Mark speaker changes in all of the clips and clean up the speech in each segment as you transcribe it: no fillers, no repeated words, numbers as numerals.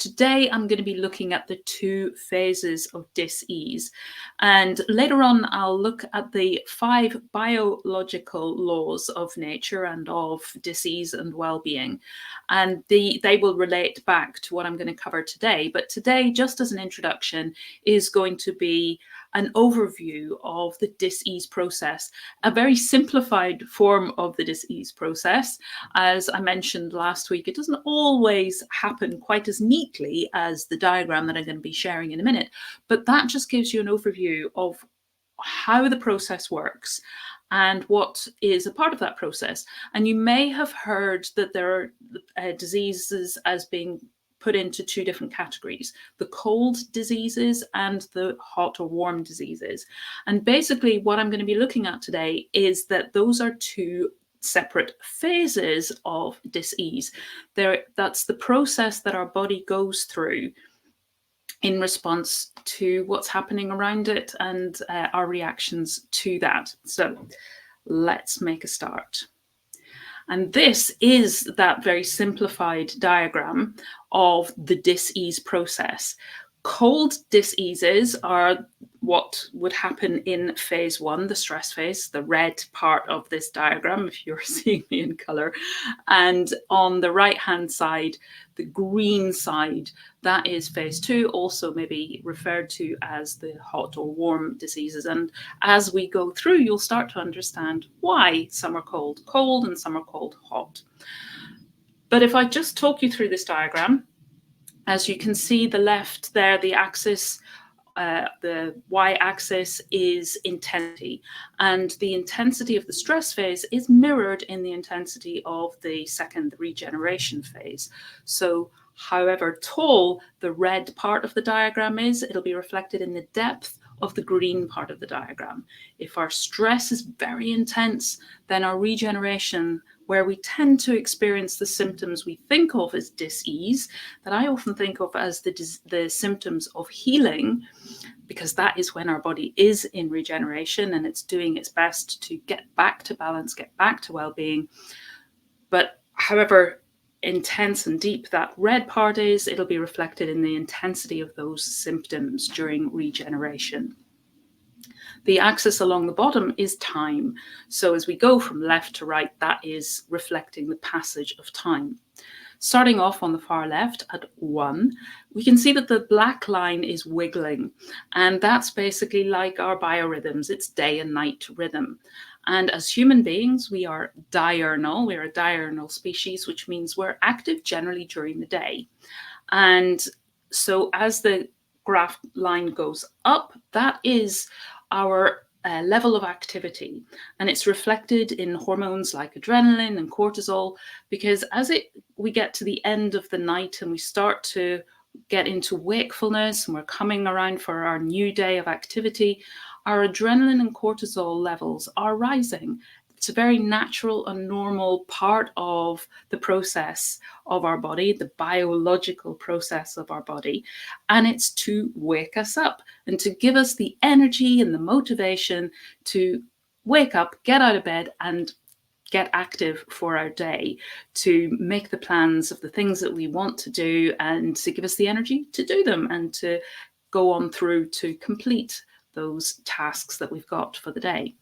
Speaker 1: Today, I'm going to be looking at the 2 phases of dis-ease. And later on, I'll look at the 5 biological laws of nature and of dis-ease and well-being. And they will relate back to what I'm going to cover today. But today, just as an introduction, is going to be an overview of the dis-ease process, a very simplified form of the dis-ease process. As I mentioned last week, it doesn't always happen quite as neatly as the diagram that I'm going to be sharing in a minute, but that just gives you an overview of how the process works and what is a part of that process. And you may have heard that there are diseases as being put into 2 different categories: the cold diseases and the hot or warm diseases. And basically what I'm going to be looking at today is that those are 2 separate phases of dis-ease. That's the process that our body goes through in response to what's happening around it and our reactions to that. So let's make a start. And this is that very simplified diagram of the dis-ease process. Cold dis-eases are what would happen in phase 1, the stress phase, the red part of this diagram, if you're seeing me in color. And on the right-hand side, the green side, that is phase 2, also maybe referred to as the hot or warm diseases. And as we go through, you'll start to understand why some are called cold and some are called hot. But if I just talk you through this diagram, as you can see, the left there, the axis, the y-axis is intensity, and the intensity of the stress phase is mirrored in the intensity of the second regeneration phase. So however tall the red part of the diagram is, it'll be reflected in the depth of the green part of the diagram. If our stress is very intense, then our regeneration, where we tend to experience the symptoms we think of as dis-ease, that I often think of as the symptoms of healing, because that is when our body is in regeneration and it's doing its best to get back to balance, get back to well-being. But however intense and deep that red part is, it'll be reflected in the intensity of those symptoms during regeneration. The axis along the bottom is time. So as we go from left to right, that is reflecting the passage of time. Starting off on the far left at 1, we can see that the black line is wiggling. And that's basically like our biorhythms. It's day and night rhythm. And as human beings, we are diurnal. We're a diurnal species, which means we're active generally during the day. And so as the graph line goes up, that is our level of activity, and it's reflected in hormones like adrenaline and cortisol, because as we get to the end of the night and we start to get into wakefulness and we're coming around for our new day of activity, our adrenaline and cortisol levels are rising. It's a very natural and normal part of the process of our body, the biological process of our body. And it's to wake us up and to give us the energy and the motivation to wake up, get out of bed and get active for our day, to make the plans of the things that we want to do and to give us the energy to do them and to go on through to complete those tasks that we've got for the day.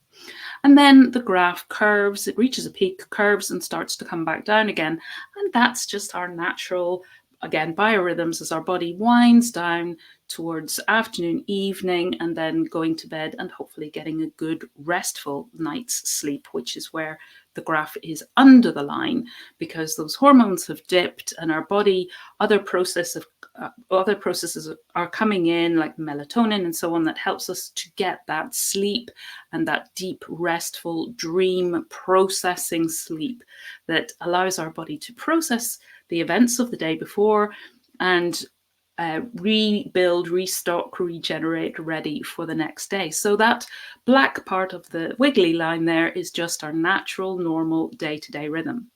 Speaker 1: And then the graph curves, it reaches a peak, curves and starts to come back down again. And that's just our natural, again, biorhythms as our body winds down towards afternoon, evening, and then going to bed and hopefully getting a good restful night's sleep, which is where the graph is under the line, because those hormones have dipped and our body, other processes are coming in, like melatonin and so on, that helps us to get that sleep and that deep, restful, dream processing sleep that allows our body to process the events of the day before and rebuild, restock, regenerate, ready for the next day. So that black part of the wiggly line there is just our natural, normal day-to-day rhythm.